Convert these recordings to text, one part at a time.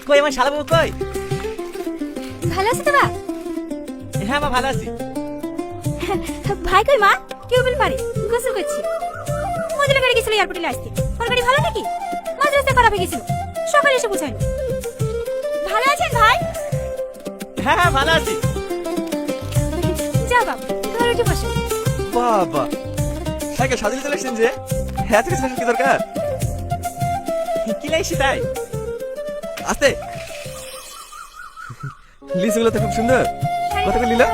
কই আমার শালা বাবু কই? ভালো আছো তোরা? হ্যাঁ মা ভালো আছি। ভাই কই মা? কেউ বল পারে গোসল করছি। মজুরি গাড়ি গেছিল এয়ারপোর্টে আসতে। ওর গাড়ি ভালো নাকি? মাঝে রাস্তায় খারাপ হয়ে গেছিল। সকালে এসে পৌঁছাইলো। ভালো আছেন ভাই? হ্যাঁ হ্যাঁ ভালো আছি। যাও বাবু ঘরে উঠে বসো। বাবা সাইকেল সাজিয়ে চলে এসেছেন যে, হ্যাঁ থেকে কি দরকার? কি লাইছি তাই? আস্তে লিচুগুলো তো খুব সুন্দর। কত করে নিলো?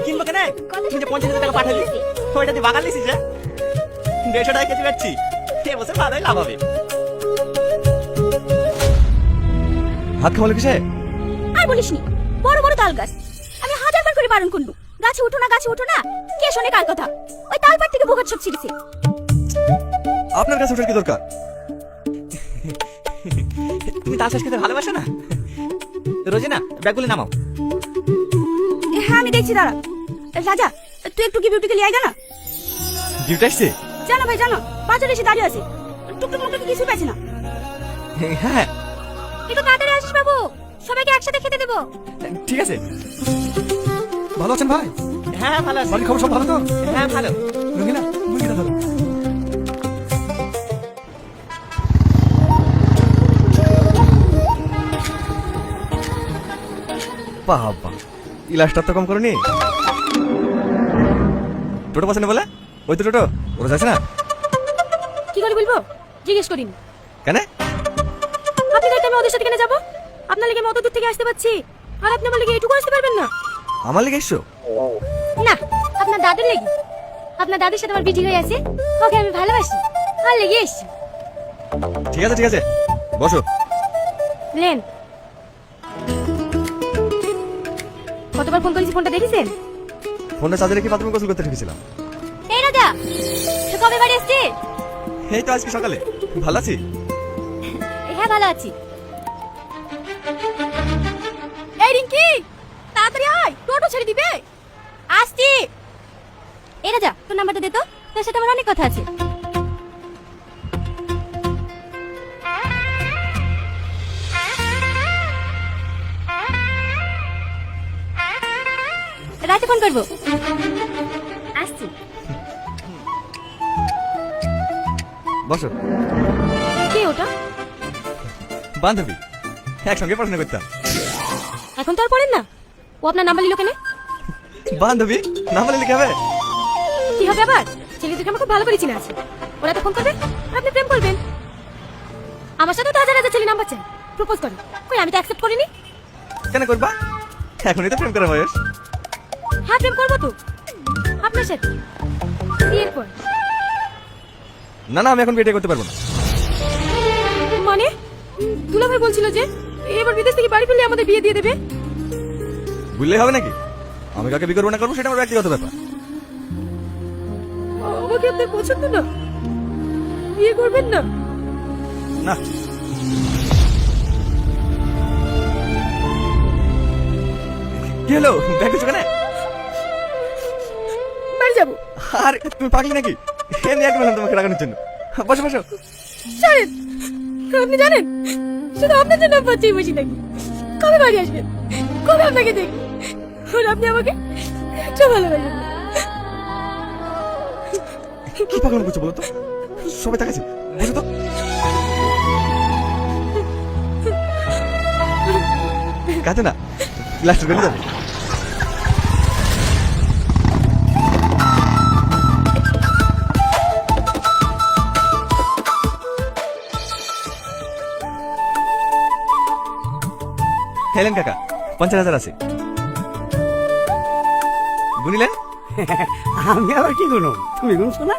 কিনবো কেন? তুমি যে 50,000 টাকা পাঠালি ওইটা দিয়ে বাগান লিসি যে 150 টাকা কেজি পাচ্ছি। এ বছর ভালোই লাভ হবে। হাত খামালো কিসে? আর বলিসনি বড় বড় তাল গাছ। আমি হাজারবার করে বারণ করলু গাছে উঠো না গাছে উঠো না। কে শোনে কার কথা? ওই তাল পাট থেকে বোকাট সব ছিড়েছে। আপনার কাছে ওঠার কি দরকার? তুমি তাল চাষ খেতে ভালোবাসো না? রোজিনা ব্যাগগুলো নামাও। হ্যাঁ আমি দেখছি দাঁড়া। রাজা তুই একটু কি বিউটিকে লিয়ে আয় না। ডিউটি আসছে? জানো ভাই জানো বাজারে এসে দাঁড়িয়ে আছে। টুকটুক মুকটুক কিছু পাইছে না। হ্যাঁ একটু তাড়াতাড়ি আসিস বাবু, সবাইকে একসাথে খেতে দেবো। ঠিক আছে। ভালো আছেন ভাই? হ্যাঁ ভালো আছি। বাড়ির খবর সব ভালো তো? হ্যাঁ ভালো। রঙিনা মুরগিটা ধরো। বাবা ইলাস্টার তো কম করনি। টোটো পছন্দ বলে? ওই তো টোটো ওরা যাচ্ছে না কি করে বলবো জিজ্ঞেস করিনি। কেন? আপনি দেখতে আমি ওদের সাথে কেন যাবো? আপনার লেগে আমি অত দূর থেকে আসতে পারছি আর আপনি আমার লেগে এইটুকু আসতে পারবেন না? আমার লেগে এসছো? না আপনার দাদুর লেগে। আপনার দাদুর সাথে আমার বিটি হয়ে আছে, ওকে আমি ভালোবাসি আর লেগে এসছি। ঠিক আছে ঠিক আছে বসো। লেন কতবার ফোন করেছি ফোনটা দেখেছেন? ফোনটা চার্জে রেখে বাথরুমে গোসল করতে রেখেছিলাম। এই রাজা তুই কবে বাড়ি আসছে? এই তো আজকে সকালে। ভালো আছি? হ্যাঁ ভালো আছি। এই রিঙ্কি তাড়াতাড়ি আয়, টোটো ছেড়ে দিবে। আসছি। এই রাজা তোর নাম্বারটা দে তো, তোর সাথে আমার অনেক কথা আছে। রাতে ফোন করবো। আসছি। বসো। কে ওটা? বান্ধবী, একসঙ্গে পড়াশোনা করতাম। এখন তো আর পড়েন না। ও আপনার নাম্বার নিল কেন? বান্ধবী নাম বলে লিখে হবে? কি হবে আবার? ছেলেদেরকে আমার খুব ভালো করে চিনা আছে। ওরা তো ফোন করবে আর আপনি প্রেম করবেন। আমার সাথে তো হাজার হাজার ছেলে নাম্বার চাই, প্রপোজ করে। কই আমি তো অ্যাকসেপ্ট করিনি। কেন করবা? এখনই তো প্রেম করার বয়স। হ্যাঁ প্রেম করবো তো আপনার সাথে বিয়ের পর। না না আমি এখন বিয়ে করতে পারবো না। মানে দুলাভাই বলছিল যে এবার বিদেশ থেকে বাড়ি ফিরলে আমাদের বিয়ে দিয়ে দেবে। বুঝলেই হবে নাকি? আমি কাকে বিয়ে করবো না করবো সেটা আমার ব্যক্তিগত ব্যাপার। আমাকে আপনার পছন্দ না, বিয়ে করবেন না? না কি হলো? ব্যাগ কিছু কেন? বাড়ি যাবো। আর তুমি পাগলি নাকি? এমনি এক বললাম তোমাকে রাগানোর জন্য। বসো বসো। জানেন আপনি জানেন শুধু আপনার জন্য বাচ্চাই বসি নাকি। কবে বাড়ি আসবেন? কবে আপনাকে দেখি? আর আপনি আমাকে একটা ভালোবাসেন না। কি পাগলাম করছো বলো তো? সবাই তাকাচ্ছে। বসো তো। কাঁদে না, লাস্ট বেরিয়ে যাবে। হেলেন কাকা 50,000 আছে। গুনিলেন? আমি আবার কি গুনো? তুমি গুনছো না?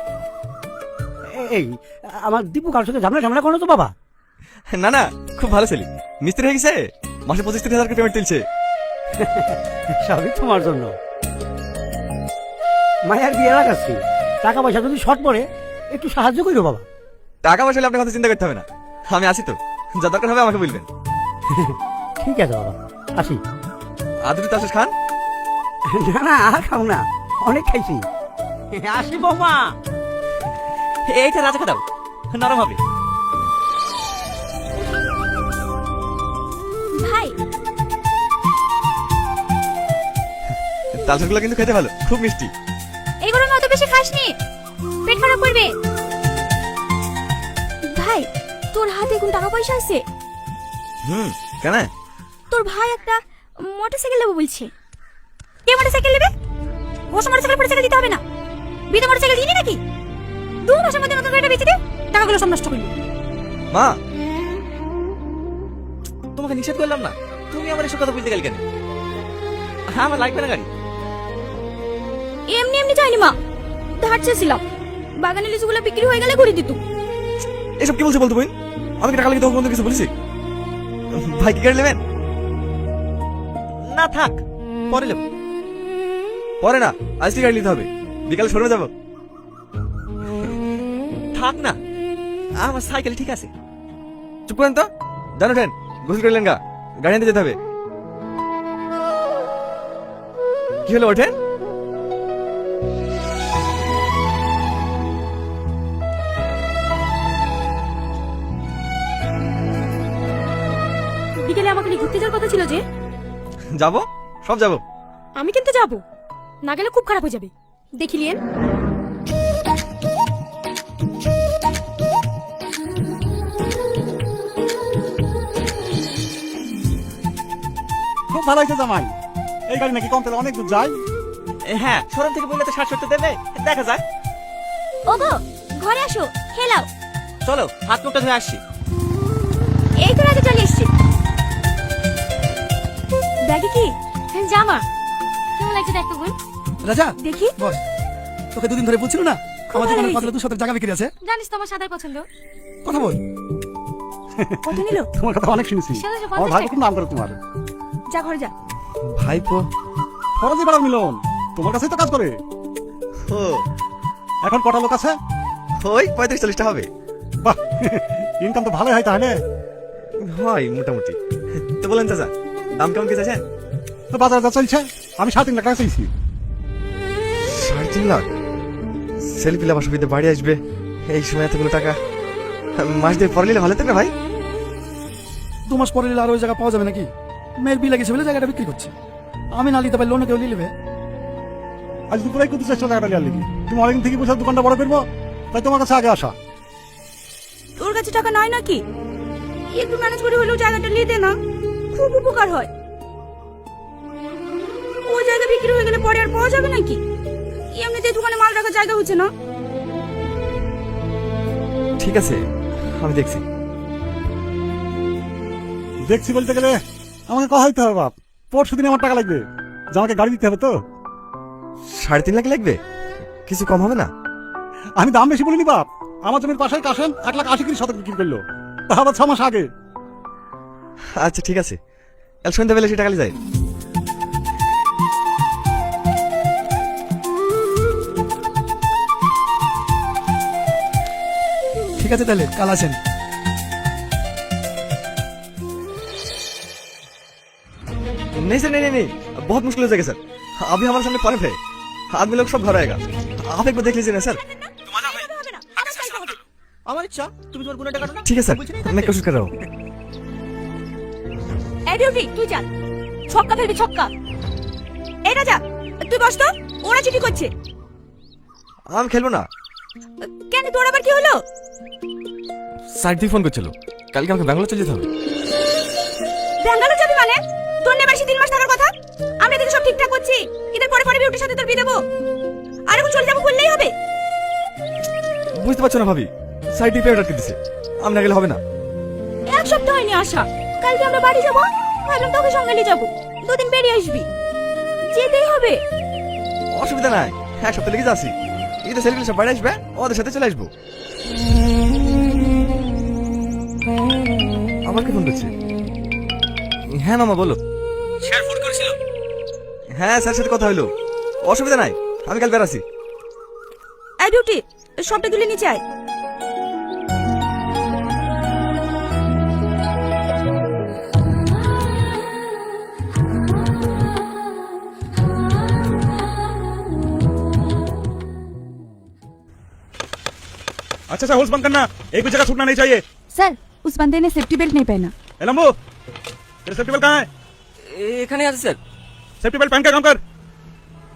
এই আমার দীপু কার সাথে ঝামেলা ঝামেলা করো তো বাবা? না না খুব ভালো ছেলে, মিস্ত্রি হয়ে গেছে, মাসে 25-30 হাজার পেমেন্ট তুলছে। সবই তোমার জন্য। মায়ের বিয়ে লাগাচ্ছি, টাকা পয়সা যদি শর্ট পড়ে একটু সাহায্য করো বাবা। টাকা পয়সা হলে আপনার কথা চিন্তা করতে হবে না, আমি আছি তো, যা দরকার হবে আমাকে বলবেন। ঠিক আছে বাবা, আসি। আদুরি তাসুস খান? না না আর খাও না, অনেক খাইছি। আসি বৌমা। এইটা রাজাকে দাও, নরম হবে। তালসারগুলো কিন্তু খেতে ভালো, খুব মিষ্টি। এই গরমে অত বেশি খাসনি, পেট খারাপ করবে। ভাই তোর হাতে কোন টাকা পয়সা আছে? কেন? তোর ভাই একটা মোটরসাইকেল নেবো বলছে। কে মোটরসাইকেল নেবে? ওসব মোটরসাইকেল দিতে হবে না, বিনা মোটরসাইকেল দিনি নাকি? 2 মাসের মধ্যে নতুন গাড়িটা বেচে দে, টাকাগুলো সব নষ্ট করবি। মা, তোমাকে নিষেধ করলাম না, তুমি আমার এসব কথা বলতে গেলে কেন? হ্যাঁ, আমার লাগবে না গাড়ি। এমনি এমনি যাইনি মা, ধার চেয়েছিলাম। বাগানে লিচুগুলো বিক্রি হয়ে গেলে ঘুরে দিত। এসব কি বলছে বলতো বোন? আমি কি টাকা লাগিয়ে তখন কিছু বলেছি? ভাই কি গাড়ি নেবেন? না থাক, পরে নেব। পরে না, আজকে গাড়ি নিতে হবে, বিকালে শোরুমে যাবো। থাক না, আমার সাইকেল ঠিক আছে। চুপ করেন তো, জানো ট্রেন গোসল করলেন গা, গাড়ি আনতে যেতে হবে। কি হলো ওঠেন? বিকেলে আমাকে নিয়ে ঘুরতে যাওয়ার কথা ছিল যে। যাবো, সব যাবো। আমি কিন্তু যাবো, না গেলে খুব খারাপ হয়ে যাবে। দেখিলিয়েন খুব ভালো হয়েছে জামাই, এই গাড়ি নাকি কম তেলে অনেক দূর যায়। হ্যাঁ, শোরুম থেকে বললে তো 60-70 দেবে, দেখা যাক। ওগো ঘরে আসো, খেলাও। চলো, হাত মুখটা ধুয়ে আসছি। এই তো রাতে চলে এসছি। ব্যাগে কি? জামা। কেমন লাগছে দেখো বোন? রাজা দেখি। বস, তোকে দুদিন ধরে বলছিল না আমার ভালো দোকানের হয়েছে। পাতলা 200 টাকা বিক্রি আছে? জানিস তো আমার সাদার পছন্দ। কথা বল। কত নিল? তোমার কথা অনেক শুনেছি, 750 আমার ভাই টাকা। খুব নাম করে তোমার। যা ঘরে যা। ভাইপো? ফরাজি পাড়ার মিলন তোমার কাছেই তো কাজ করে। ও, এখন কটা লোক আছে? ওই 35-40টা হবে। বাহ, ইনকাম তো ভালোই হয় তাহলে। হয় মোটামুটি। তো বলেন চাচা, দাম কেমন কি চাচ্ছেন? তো বাজার যা চলছে, আমি 3.5 লাখ টাকা চাইছি। 3.5 লাখ? ছেলে পিলা বাসবিতে বাড়ি আসবে, এই সময় এতগুলো টাকা মাস দিয়ে পরে নিলে ভালো হতো না ভাই? 2 মাস পরে নিলে আর ওই জায়গা পাওয়া যাবে নাকি? মেয়ের বিল লাগেছে বলে জায়গাটা বিক্রি করছে। আমি না নিতে পারলে অন্য কেউ নিয়ে নেবে। আজ দুপুরে করতে চেষ্টা টাকাটা নেওয়ার লিখি। তুমি অনেকদিন থেকে বসে দোকানটা বড় করবো, তাই তোমার কাছে আগে আসা। তোর কাছে টাকা নাই নাকি? একটু ম্যানেজ করে হলেও জায়গাটা নিয়ে দে না, খুব উপকার হয়। ওই জায়গা বিক্রি হয়ে গেলে পরে আর পাওয়া যাবে নাকি? এমনিতে দোকানে মাল রাখার জায়গা হচ্ছে না। ঠিক আছে, আমি দেখছি। দেখছি বলতে গেলে আমাকে কথা দিতে হবে বাপ, পরশু দিন আমার টাকা লাগবে, যে আমাকে গাড়ি দিতে হবে তো। 3.5 লাখ লাগবে? কিছু কম হবে না? আমি দাম বেশি বলিনি বাপ, আমার জমির পাশে কাশেম 1,80,000 শতক বিক্রি করলো, তা আবার 6 মাস আগে। আচ্ছা ঠিক আছে, কাল সন্ধ্যাবেলা সে টাকা নিয়ে যাই। ঠিক আছে তাহলে কাল আসেন। नहीं सर, नहीं नहीं नहीं, बहुत मुश्किल हो जाएगा सर। अभी हमारे सामने पर्व है, आदमी लोग सब घर आएगा, आप एक बार देख लीजिए ना सर। আমার ইচ্ছা, তুমি তোমার গুণের টাকাটা না। ठीक है सर, मैं कोशिश कर रहा हूँ। এই ডিউটি তুই চল, ছক্কা ফেলবি ছক্কা। এই রাজা তুই বস তো, ওরা চিঠি করছে। আমি খেলবো না। কেন তোর আবার কি হলো? সাইড থেকে ফোন করছিল, কালকে আমাকে ব্যাঙ্গালোর চলে যেতে হবে। ব্যাঙ্গালোর যাবি মানে? তোর নেবার 3 মাস থাকার কথা। আমরা এদিকে সব ঠিকঠাক করছি, ঈদের পরে পরে বিউটির সাথে তোর বিয়ে দেবো। আর এখন চলে যাবো বললেই হবে? বুঝতে পারছো না ভাবি, সাইড দিয়ে পেমেন্ট আটকে দিছে, আমি না গেলে হবে না। 1 সপ্তাহ হয়নি আসা, কালকে আমরা বাড়ি যাবো। ভাবলাম তোকে সঙ্গে নিয়ে যাবো, 2 দিন বেরিয়ে আসবি। যেতেই হবে। অসুবিধা নাই, এক সপ্তাহ লেগে যাচ্ছি, ঈদের ছেলেগুলো সব বাড়ি আসবে, ওদের সাথে চলে আসবো। আমার কি ফোন করছে? হ্যাঁ মামা বলো। স্যার ফোন করেছিল। হ্যাঁ স্যার সাথে কথা হলো, অসুবিধা নাই, আমি কাল বেরাছি। এই বিউটি সবটা তুলে নিচে আয়। अच्छा सा होल्स बंद करना, एक भी जगह छूटना नहीं चाहिए। सर उस बंदे ने सेफ्टी बेल्ट नहीं पहना। ए लंबू, तेरा सेफ्टी बेल्ट कहाँ है? এখানে আছে স্যার। सेफ्टी बेल्ट पहन के काम कर।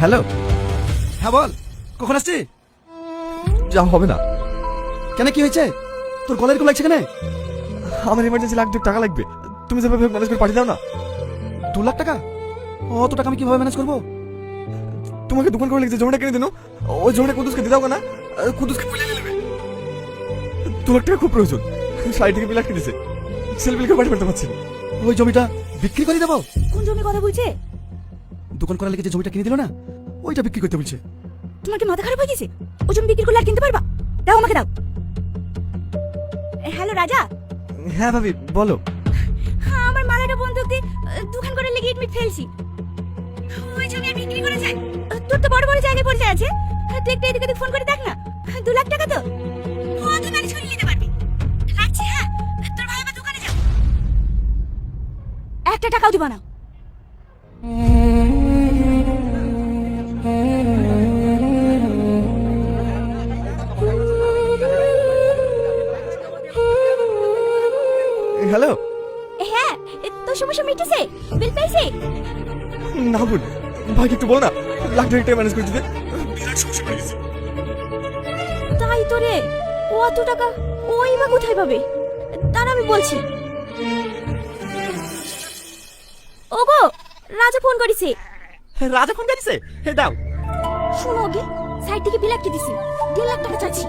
হ্যালো। হ্যাঁ বল, কখন আসছি? যা হবে না, কেন, কি হয়েছে? তোর গলার এরকম লাগছে কেন? আমার ইমার্জেন্সি টাকা লাগবে, তুমি যেভাবে ম্যানেজ করে পাঠিয়ে দাও না। 2 লাখ টাকা? অত টাকা আমি কিভাবে ম্যানেজ করবো? তোমাকে দোকান করে লিখছে জমিটা কিনে দিন, ওই জমিটা কুদুসকে দিয়ে দাও না, কুদুসকে বলে নেবে। 2 লাখ টাকা খুব প্রয়োজন, 60 থেকে 2 লাখ দিছে, সেল বিল করে পাঠিয়ে করতে পারছি না। ওই জমিটা বিক্রি করে দেবো? কোন জমি কথা বলছে? দোকান করার লেগে যে জমিটা কিনে দিল না, ওইটা বিক্রি করতে বলছে। তোমার কি মাথা খারাপ হয়ে গেছে? ও জমি বিক্রি করলে আর কিনতে পারবা? দাও আমাকে দাও। হ্যালো রাজা। হ্যাঁ ভাবি বলো। হ্যাঁ, আমার মালাটা বন্ধক দিয়ে দোকান করার লেগে ইটমিট ফেলছি। ওই জমি আর বিক্রি করা যায়? তোর তো বড় বড় জায়গায় পরিচয় আছে, তুই একটা এদিকে ফোন করে দেখ না। 2 লাখ টাকা তো ও তুই ম্যানেজ করে নিতে পারবি। রাখছি, হ্যাঁ, তোর ভাই আমার দোকানে যাও। 1 টাকাও দিবা না। হ্যালো। হ্যাঁ, তোর সমস্যা মিটেছে? বিল পেয়েছি? না বোন, ভাইকে একটু বল না, লাখ টাকা ম্যানেজ করে দিতে, বিরাট সমস্যা পড়ে গেছে। তাই তো রে, ও অত টাকা ওই বা কোথায় পাবে? তার আমি বলছি। ওগো, রাজা ফোন করেছে। রাজা ফোন করেছে, হে দাও। শোনো ওকে, সাইড থেকে বিল আটকে দিছি, 1.5 লাখ টাকা চাচ্ছি।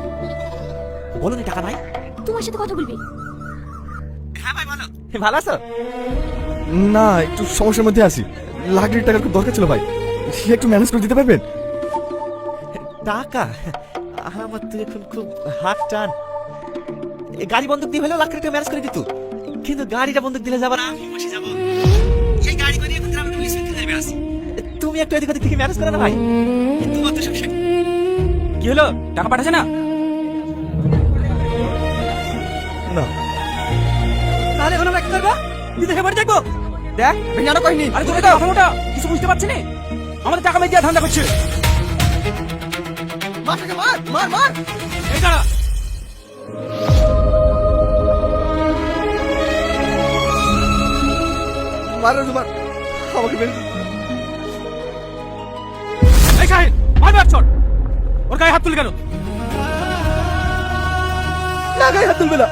বলো না টাকা নাই। তোমার সাথে কথা বলবি। হ্যাঁ ভাই বলো। ভালো আছো? না, একটু সমস্যার মধ্যে আছি, লাখ টাকার খুব দরকার ছিল ভাই, সে একটু ম্যানেজ করে দিতে পারবেন? টাকা? আমার তো এখন খুব হাত টান। গাড়ি বন্ধক দিয়ে হলেও লাখ টাকা ম্যানেজ করে দিত, কিন্তু গাড়িটা বন্ধক দিলে যাবার আমি বসে যাবো। এই গাড়ি করে এখন গ্রামে পুলিশ ফেলতে যাবে আসি। তুমি একটু এদিক ওদিক থেকে ম্যানেজ করো না ভাই। তোমার তো সমস্যা কি হলো? টাকা পাঠাচ্ছে না? না। তাহলে এখন আমরা কি করবো? বিদেশে বাড়ি দেখবো। দেখ ভেঙানো কইনি। আরে তুমি তো কথা মোটা কিছু বুঝতে পারছি না, আমাদের টাকা মেয়ে ধান্দা করছে। মার টাকা, মার মার মার। এই দাঁড়া। মার মার, আমাকে মেরে দিন। এই শাহিন, মার মার চল। ওর গায়ে হাত তুলে কেন? না, গায়ে হাত তুলবে না,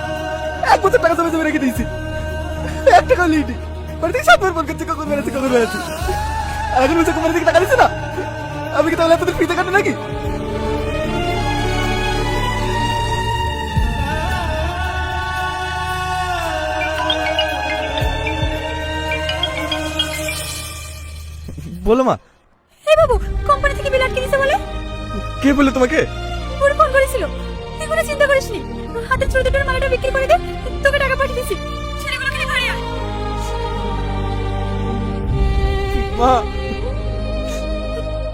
1 বছর টাকা জমে জমে রেখে দিয়েছি, 1 টাকা লিডি বাড়ি থেকে 7 বার ফোন করছি, কখন বেড়াচ্ছি কখন বেড়াচ্ছি, আর এখন বলছে কুমারের দিকে টাকা দিচ্ছে না। আমি কি তাহলে এতদিন ফ্রিতে কাটে নাকি? বলো মা। এই বাবু, কোম্পানি থেকে বিল আটকে দিছে বলে? কে বললো তোমাকে? ওর ফোন করেছিল। তুই কোনো চিন্তা করিস নি, হাতের ছোট দুটোর মালাটা বিক্রি করে দে, তোকে টাকা পাঠিয়ে দিছি। ছেলেগুলো খালি ঘরে আয়। মা,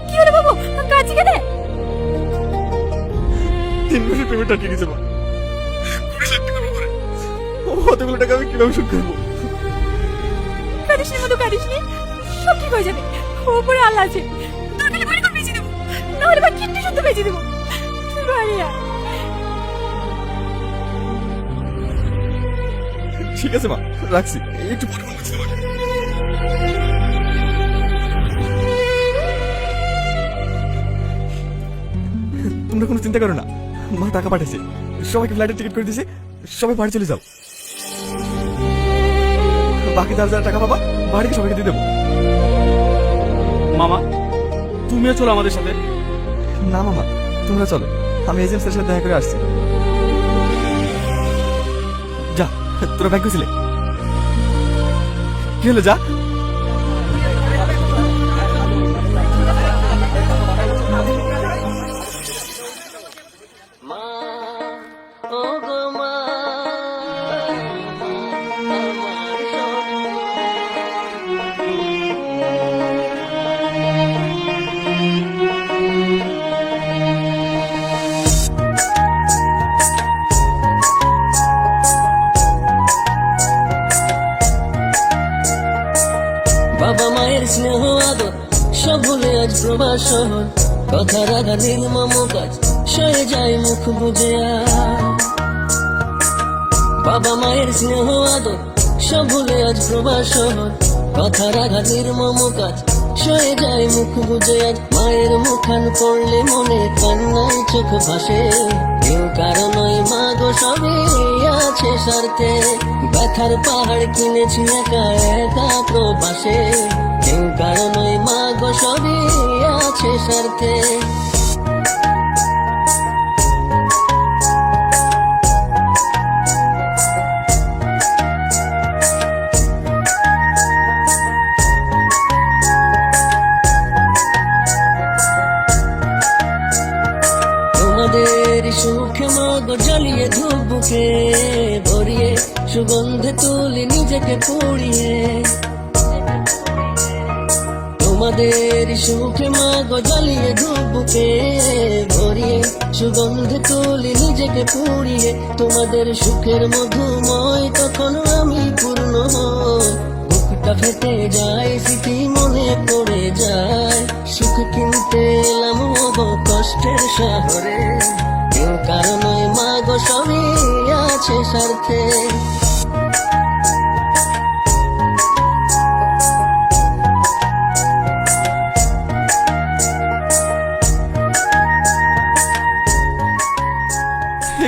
কি হলো বাবু, কাজ কেন? 3 মাসের পেমেন্ট আটকে গেছে মা, 20 লাখ টাকার উপরে। অতগুলো টাকা আমি কিভাবে শোধ করবো? কাঁদিস নি মধু, কাঁদিস নি, সব ঠিক হয়ে যাবে। উপরে আল্লাহ আছে, তোর খালি বাড়ি ঘর বেঁচে দেবো, নাহলে বা কিডনি শুদ্ধ বেঁচে দেবো। তুই বাড়ি আয়। ঠিক আছে মা, রাখছি, একটু পরে ফোন করছি তোমাকে। তোমরা কোনো চিন্তা করো না, মা টাকা পাঠাচ্ছে, সবাইকে ফ্লাইটের টিকিট করে দিয়েছে, সবাই বাড়ি চলে যাও। বাকি যারা টাকা পাবা বাড়িতে সবাইকে দিয়ে দেবো। মামা তুমিও চলো আমাদের সাথে। না মামা, তোমরা চলো, আমি এজেন্সির সাথে দেখা করে আসছি। যা, তোরা ব্যাগ গেছিলে, কি হলো? যা। বাবা মায়ের স্নেহ আদর সব ভুলে আজ প্রবাস শহর, কথা রাগা নির্মম কাজ সয়ে যায় মুখ বুঝে বাবা মায়ের স্নেহ আদর সব ভুলে আজ প্রবাস শহর, কথা রাগা নির্মম কাজ সয়ে যায় মুখ বুঝে আজ মায়ের মুখান পড়লে মনে কান্নায় চোখ ভাসে কেউ কারো নয় মা গো সবই আছে স্বার্থে ব্যথার পাহাড় কিনেছি একা একা প্রবাসে কেউ কারো নয় মা গো সবই আছে স্বার্থে তোমাদের সুখে মগ জ্বালিয়ে ধূপকে ভরিয়ে সুগন্ধে তুলি নিজেকে পুড়িয়ে তোমাদের সুখে মগ জ্বালিয়ে ধূপকে ভরিয়ে সুগন্ধে তুলি নিজেকে পুড়িয়ে তোমাদের সুখের মধুময় তখন আমি পূর্ণ হই বুকটা ফেটে যায় স্মৃতি মনে পড়ে যায় সুখ কিনতে এলাম গো কষ্টের শহরে কেউ কারণ মা গো সবই আছে স্বার্থে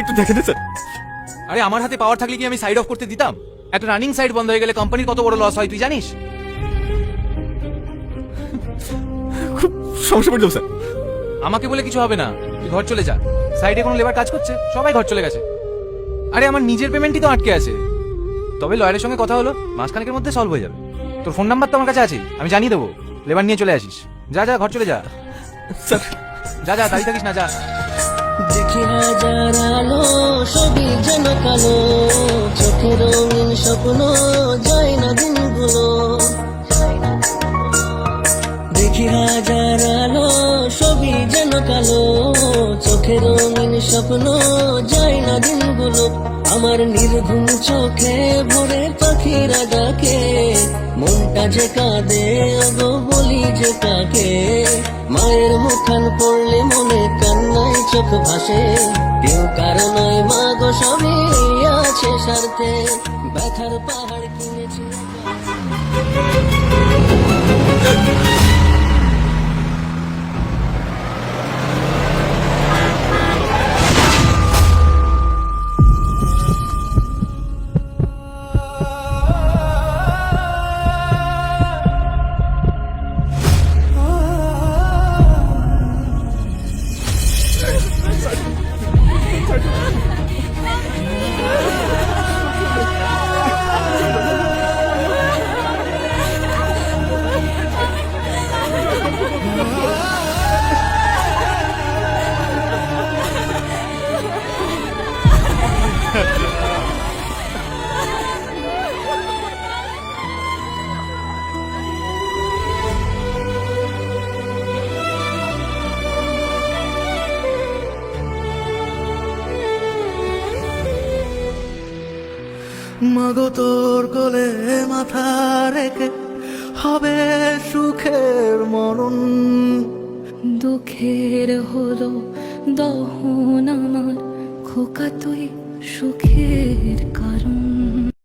একটু দেখে দে স্যার। আরে আমার হাতে পাওয়ার থাকলে কি আমি সাইড অফ করতে দিতাম? একটা রানিং সাইড বন্ধ হয়ে গেলে কোম্পানির কত বড় লস হয় তুই জানিস? খুব সমস্যা পড়ে যাবো স্যার। আমাকে বলে কিছু হবে না, তুই ঘর চলে যা। সাইডে কোনো লেবার কাজ করছে, সবাই ঘর চলে গেছে। আরে আমার নিজের পেমেন্টই তো আটকে আছে। তবে লয়ারের সঙ্গে কথা হলো, মাসখানেকের মধ্যে সলভ হয়ে যাবে। তোর ফোন নাম্বার তো আমার কাছে আছে, আমি জানিয়ে দেবো। লেবার নিয়ে চলে আসিস। যা যা, ঘর চলে যা। স্যার যা যা, দাঁড়িয়ে থাকিস না, যা। দেখি হাজার আলো সবই যেন কালো চোখে রঙিন স্বপ্ন যায় না দিনগুলো দেখি হাজার আলো সবই যেন কালো চোখে রঙিন স্বপ্ন যায় না দিনগুলো আমার নির্ঘুম চোখে ভরে পাখিরা ডাকে মনটা যে কাঁদে গো বলি যে কাকে মায়ের মুখান পড়লে মনে কান্নায় চোখ ভাসে কেউ কারণ মা গো সবই আছে স্বার্থে ব্যথার পাহাড় কিনেছি মাগো তোর কোলে মাথা রেখে হবে সুখের মরণ দুঃখের হলো দহন আমার খোকা তুই সুখের কারণ